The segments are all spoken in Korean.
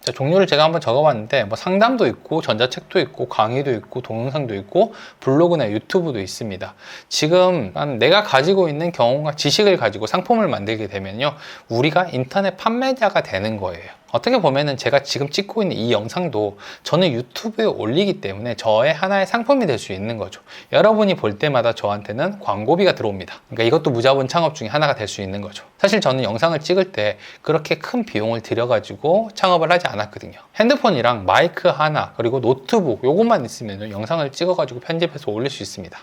자, 종류를 제가 한번 적어봤는데 뭐 상담도 있고 전자책도 있고 강의도 있고 동영상도 있고 블로그나 유튜브도 있습니다. 지금 내가 가지고 있는 경험과 지식을 가지고 상품을 만들게 되면요, 우리가 인터넷 판매자가 되는 거예요. 어떻게 보면은 제가 지금 찍고 있는 이 영상도 저는 유튜브에 올리기 때문에 저의 하나의 상품이 될 수 있는 거죠. 여러분이 볼 때마다 저한테는 광고비가 들어옵니다. 그러니까 이것도 무자본 창업 중에 하나가 될 수 있는 거죠. 사실 저는 영상을 찍을 때 그렇게 큰 비용을 들여가지고 창업을 하지 않았거든요. 핸드폰이랑 마이크 하나 그리고 노트북 요것만 있으면 영상을 찍어가지고 편집해서 올릴 수 있습니다.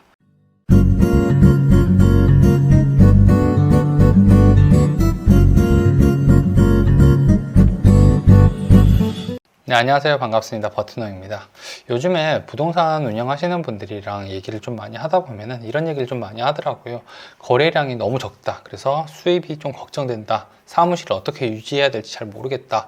네, 안녕하세요. 반갑습니다. 버트너입니다. 요즘에 부동산 운영하시는 분들이랑 얘기를 좀 많이 하다 보면은 이런 얘기를 좀 많이 하더라고요. 거래량이 너무 적다. 그래서 수입이 좀 걱정된다. 사무실을 어떻게 유지해야 될지 잘 모르겠다.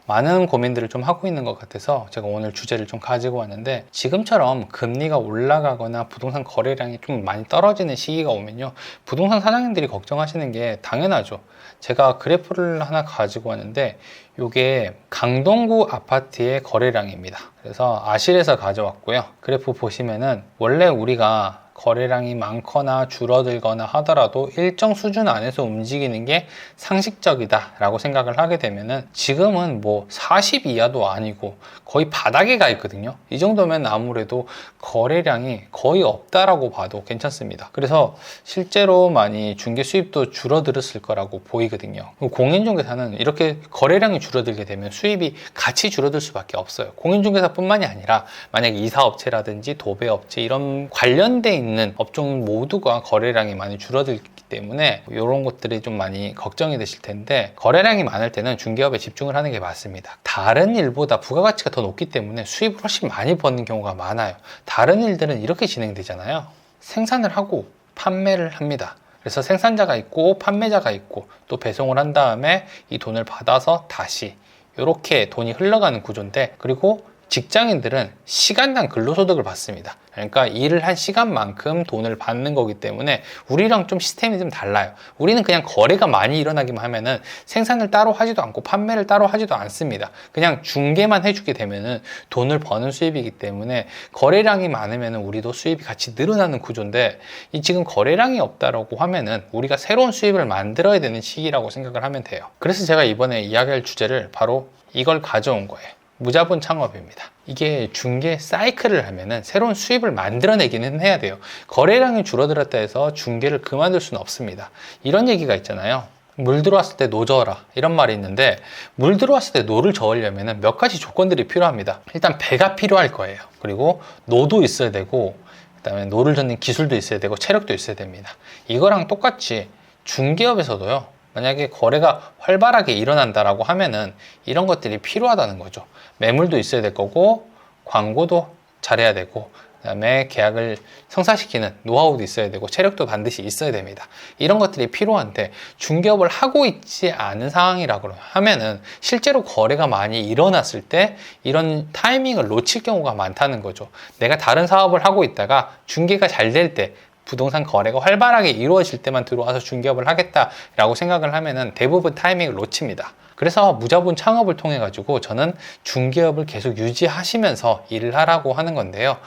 많은 고민들을 좀 하고 있는 것 같아서 제가 오늘 주제를 좀 가지고 왔는데, 지금처럼 금리가 올라가거나 부동산 거래량이 좀 많이 떨어지는 시기가 오면요, 부동산 사장님들이 걱정하시는 게 당연하죠. 제가 그래프를 하나 가지고 왔는데 이게 강동구 아파트의 거래량입니다. 그래서 아실에서 가져왔고요. 그래프 보시면은 원래 우리가 거래량이 많거나 줄어들거나 하더라도 일정 수준 안에서 움직이는 게 상식적이다 라고 생각을 하게 되면은, 지금은 뭐 40 이하도 아니고 거의 바닥에 가 있거든요. 이 정도면 아무래도 거래량이 거의 없다라고 봐도 괜찮습니다. 그래서 실제로 많이 중개 수입도 줄어들었을 거라고 보이거든요. 공인중개사는 이렇게 거래량이 줄어들게 되면 수입이 같이 줄어들 수밖에 없어요. 공인중개사뿐만이 아니라 만약에 이사업체라든지 도배업체 이런 관련돼 있는 업종 모두가 거래량이 많이 줄어들기 때문에 이런 것들이 좀 많이 걱정이 되실 텐데, 거래량이 많을 때는 중개업에 집중을 하는 게 맞습니다. 다른 일보다 부가가치가 더 높기 때문에 수입을 훨씬 많이 버는 경우가 많아요. 다른 일들은 이렇게 진행되잖아요. 생산을 하고 판매를 합니다. 그래서 생산자가 있고 판매자가 있고 또 배송을 한 다음에 이 돈을 받아서 다시 이렇게 돈이 흘러가는 구조인데, 그리고 직장인들은 시간당 근로소득을 받습니다. 그러니까 일을 한 시간만큼 돈을 받는 거기 때문에 우리랑 좀 시스템이 좀 달라요. 우리는 그냥 거래가 많이 일어나기만 하면은 생산을 따로 하지도 않고 판매를 따로 하지도 않습니다. 그냥 중개만 해주게 되면은 돈을 버는 수입이기 때문에 거래량이 많으면은 우리도 수입이 같이 늘어나는 구조인데, 이 지금 거래량이 없다라고 하면은 우리가 새로운 수입을 만들어야 되는 시기라고 생각을 하면 돼요. 그래서 제가 이번에 이야기할 주제를 바로 이걸 가져온 거예요. 무자본 창업입니다. 이게 중개 사이클을 하면은 새로운 수입을 만들어내기는 해야 돼요. 거래량이 줄어들었다 해서 중개를 그만둘 수는 없습니다. 이런 얘기가 있잖아요. 물 들어왔을 때 노 저어라, 이런 말이 있는데, 물 들어왔을 때 노를 저으려면 몇 가지 조건들이 필요합니다. 일단 배가 필요할 거예요. 그리고 노도 있어야 되고, 그다음에 노를 젓는 기술도 있어야 되고 체력도 있어야 됩니다. 이거랑 똑같이 중개업에서도요, 만약에 거래가 활발하게 일어난다라고 하면은 이런 것들이 필요하다는 거죠. 매물도 있어야 될 거고, 광고도 잘해야 되고, 그다음에 계약을 성사시키는 노하우도 있어야 되고, 체력도 반드시 있어야 됩니다. 이런 것들이 필요한데 중개업을 하고 있지 않은 상황이라고 하면은 실제로 거래가 많이 일어났을 때 이런 타이밍을 놓칠 경우가 많다는 거죠. 내가 다른 사업을 하고 있다가 중개가 잘 될 때, 부동산 거래가 활발하게 이루어질 때만 들어와서 중개업을 하겠다라고 생각을 하면은 대부분 타이밍을 놓칩니다. 그래서 무자본 창업을 통해 가지고 저는 중개업을 계속 유지하시면서 일을 하라고 하는 건데요.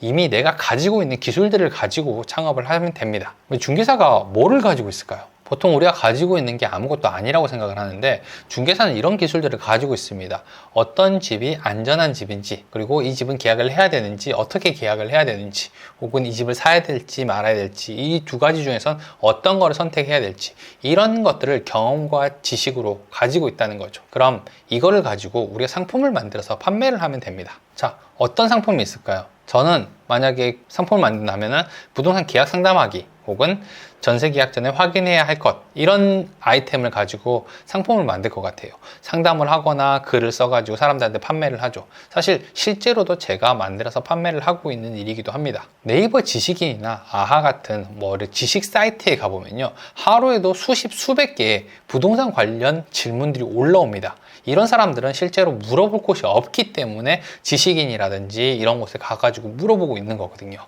이미 내가 가지고 있는 기술들을 가지고 창업을 하면 됩니다. 중개사가 뭐를 가지고 있을까요? 보통 우리가 가지고 있는 게 아무것도 아니라고 생각을 하는데, 중개사는 이런 기술들을 가지고 있습니다. 어떤 집이 안전한 집인지, 그리고 이 집은 계약을 해야 되는지, 어떻게 계약을 해야 되는지, 혹은 이 집을 사야 될지 말아야 될지, 이 두 가지 중에선 어떤 거를 선택해야 될지, 이런 것들을 경험과 지식으로 가지고 있다는 거죠. 그럼 이거를 가지고 우리가 상품을 만들어서 판매를 하면 됩니다. 자, 어떤 상품이 있을까요? 저는 만약에 상품을 만든다면 부동산 계약 상담하기, 혹은 전세 계약 전에 확인해야 할 것, 이런 아이템을 가지고 상품을 만들 것 같아요. 상담을 하거나 글을 써가지고 사람들한테 판매를 하죠. 사실 실제로도 제가 만들어서 판매를 하고 있는 일이기도 합니다. 네이버 지식인이나 아하 같은 지식 사이트에 가보면요, 하루에도 수십 수백 개의 부동산 관련 질문들이 올라옵니다. 이런 사람들은 실제로 물어볼 곳이 없기 때문에 지식인이라든지 이런 곳에 가가지고 물어보고 있는 거거든요.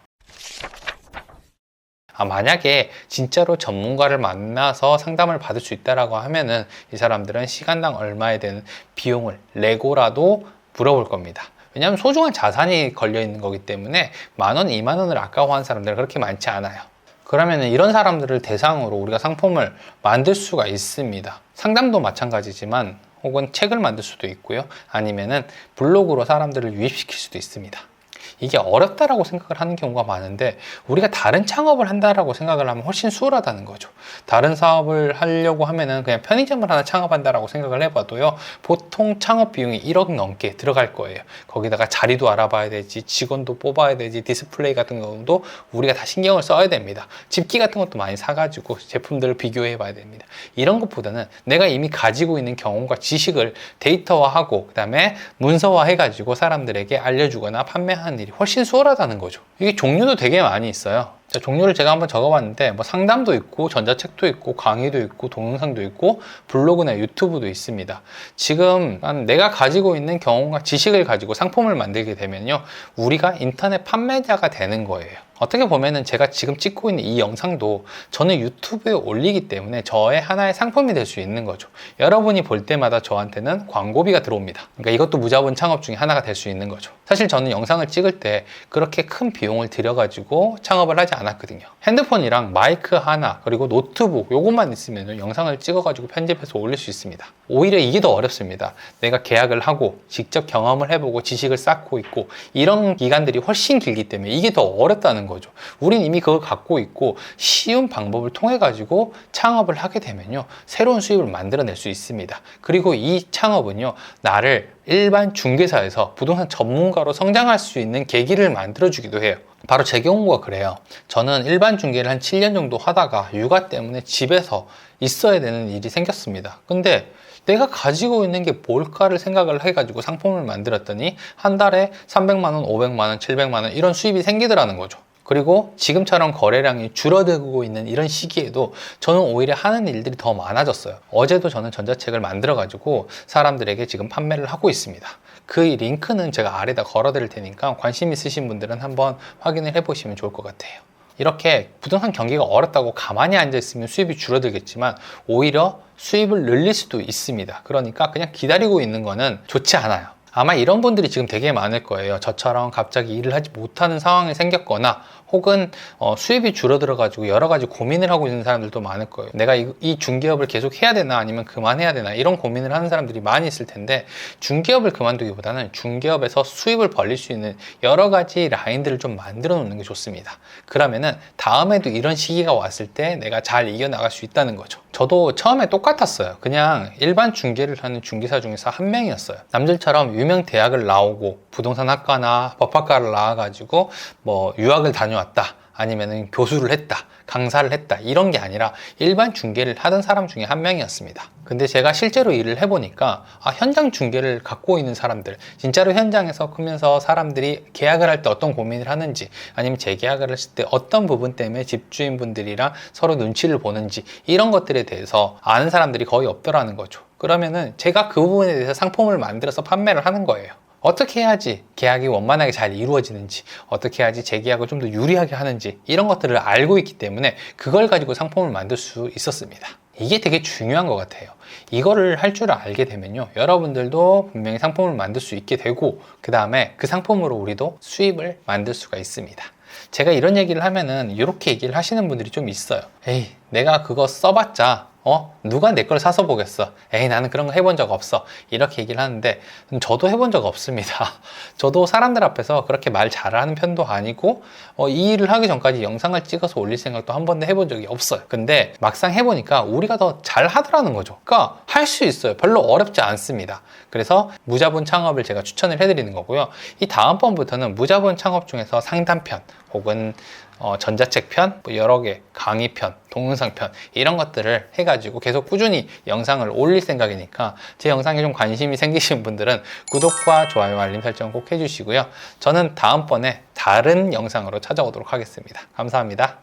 만약에 진짜로 전문가를 만나서 상담을 받을 수 있다라고 하면은 이 사람들은 시간당 얼마에 되는 비용을 내고라도 물어볼 겁니다. 왜냐하면 소중한 자산이 걸려 있는 거기 때문에 10,000원, 20,000원을 아까워하는 사람들은 그렇게 많지 않아요. 그러면 이런 사람들을 대상으로 우리가 상품을 만들 수가 있습니다. 상담도 마찬가지지만 혹은 책을 만들 수도 있고요. 아니면은 블로그로 사람들을 유입시킬 수도 있습니다. 이게 어렵다라고 생각을 하는 경우가 많은데 우리가 다른 창업을 한다라고 생각을 하면 훨씬 수월하다는 거죠. 다른 사업을 하려고 하면은 그냥 편의점을 하나 창업한다라고 생각을 해봐도요, 보통 창업 비용이 1억 넘게 들어갈 거예요. 거기다가 자리도 알아봐야 되지, 직원도 뽑아야 되지, 디스플레이 같은 경우도 우리가 다 신경을 써야 됩니다. 집기 같은 것도 많이 사가지고 제품들을 비교해 봐야 됩니다. 이런 것보다는 내가 이미 가지고 있는 경험과 지식을 데이터화하고 그 다음에 문서화 해가지고 사람들에게 알려주거나 판매하는 일이 훨씬 수월하다는 거죠. 이게 종류도 되게 많이 있어요. 자, 종류를 제가 한번 적어봤는데 뭐 상담도 있고 전자책도 있고 강의도 있고 동영상도 있고 블로그나 유튜브도 있습니다. 지금 내가 가지고 있는 경험과 지식을 가지고 상품을 만들게 되면요, 우리가 인터넷 판매자가 되는 거예요. 어떻게 보면은 제가 지금 찍고 있는 이 영상도 저는 유튜브에 올리기 때문에 저의 하나의 상품이 될 수 있는 거죠. 여러분이 볼 때마다 저한테는 광고비가 들어옵니다. 그러니까 이것도 무자본 창업 중에 하나가 될 수 있는 거죠. 사실 저는 영상을 찍을 때 그렇게 큰 비용을 들여가지고 창업을 하지 않았거든요. 핸드폰이랑 마이크 하나 그리고 노트북 요것만 있으면 영상을 찍어가지고 편집해서 올릴 수 있습니다. 오히려 이게 더 어렵습니다. 내가 계약을 하고 직접 경험을 해보고 지식을 쌓고 있고 이런 기간들이 훨씬 길기 때문에 이게 더 어렵다는 거죠. 우린 이미 그걸 갖고 있고 쉬운 방법을 통해 가지고 창업을 하게 되면요, 새로운 수입을 만들어낼 수 있습니다. 그리고 이 창업은요, 나를 일반 중개사에서 부동산 전문가로 성장할 수 있는 계기를 만들어 주기도 해요. 바로 제 경우가 그래요. 저는 일반 중개를 한 7년 정도 하다가 육아 때문에 집에서 있어야 되는 일이 생겼습니다. 근데 내가 가지고 있는 게 뭘까를 생각을 해가지고 상품을 만들었더니 한 달에 300만 원, 500만 원, 700만 원 이런 수입이 생기더라는 거죠. 그리고 지금처럼 거래량이 줄어들고 있는 이런 시기에도 저는 오히려 하는 일들이 더 많아졌어요. 어제도 저는 전자책을 만들어 가지고 사람들에게 지금 판매를 하고 있습니다. 그 링크는 제가 아래다 걸어 드릴 테니까 관심 있으신 분들은 한번 확인을 해 보시면 좋을 것 같아요. 이렇게 부동산 경기가 어렵다고 가만히 앉아 있으면 수입이 줄어들겠지만 오히려 수입을 늘릴 수도 있습니다. 그러니까 그냥 기다리고 있는 거는 좋지 않아요. 아마 이런 분들이 지금 되게 많을 거예요. 저처럼 갑자기 일을 하지 못하는 상황이 생겼거나 혹은 수입이 줄어들어 가지고 여러 가지 고민을 하고 있는 사람들도 많을 거예요. 내가 이 중개업을 계속 해야 되나 아니면 그만해야 되나 이런 고민을 하는 사람들이 많이 있을 텐데, 중개업을 그만두기보다는 중개업에서 수입을 벌릴 수 있는 여러 가지 라인들을 좀 만들어 놓는 게 좋습니다. 그러면은 다음에도 이런 시기가 왔을 때 내가 잘 이겨나갈 수 있다는 거죠. 저도 처음에 똑같았어요. 그냥 일반 중개를 하는 중개사 중에서 한 명이었어요. 남들처럼 유명 대학을 나오고 부동산 학과나 법학과를 나와가지고 뭐 유학을 다녀왔다 아니면은 교수를 했다, 강사를 했다 이런 게 아니라 일반 중개를 하던 사람 중에 한 명이었습니다. 근데 제가 실제로 일을 해보니까 현장 중개를 갖고 있는 사람들, 진짜로 현장에서 크면서 사람들이 계약을 할 때 어떤 고민을 하는지 아니면 재계약을 했을 때 어떤 부분 때문에 집주인분들이랑 서로 눈치를 보는지 이런 것들에 대해서 아는 사람들이 거의 없더라는 거죠. 그러면은 제가 그 부분에 대해서 상품을 만들어서 판매를 하는 거예요. 어떻게 해야지 계약이 원만하게 잘 이루어지는지, 어떻게 해야지 재계약을 좀 더 유리하게 하는지 이런 것들을 알고 있기 때문에 그걸 가지고 상품을 만들 수 있었습니다. 이게 되게 중요한 것 같아요. 이거를 할 줄 알게 되면요, 여러분들도 분명히 상품을 만들 수 있게 되고 그 다음에 그 상품으로 우리도 수입을 만들 수가 있습니다. 제가 이런 얘기를 하면은 이렇게 얘기를 하시는 분들이 좀 있어요. 에이, 내가 그거 써봤자 누가 내 걸 사서 보겠어. 에이, 나는 그런 거 해본 적 없어. 이렇게 얘기를 하는데 저도 해본 적 없습니다. 저도 사람들 앞에서 그렇게 말 잘하는 편도 아니고 이 일을 하기 전까지 영상을 찍어서 올릴 생각도 한 번도 해본 적이 없어요. 근데 막상 해보니까 우리가 더 잘 하더라는 거죠. 그러니까 할 수 있어요. 별로 어렵지 않습니다. 그래서 무자본 창업을 제가 추천을 해드리는 거고요. 이 다음번부터는 무자본 창업 중에서 상담편 혹은 전자책 편, 여러 개 강의 편, 동영상 편 이런 것들을 해가지고 계속 꾸준히 영상을 올릴 생각이니까 제 영상에 좀 관심이 생기신 분들은 구독과 좋아요, 알림 설정 꼭 해주시고요. 저는 다음번에 다른 영상으로 찾아오도록 하겠습니다. 감사합니다.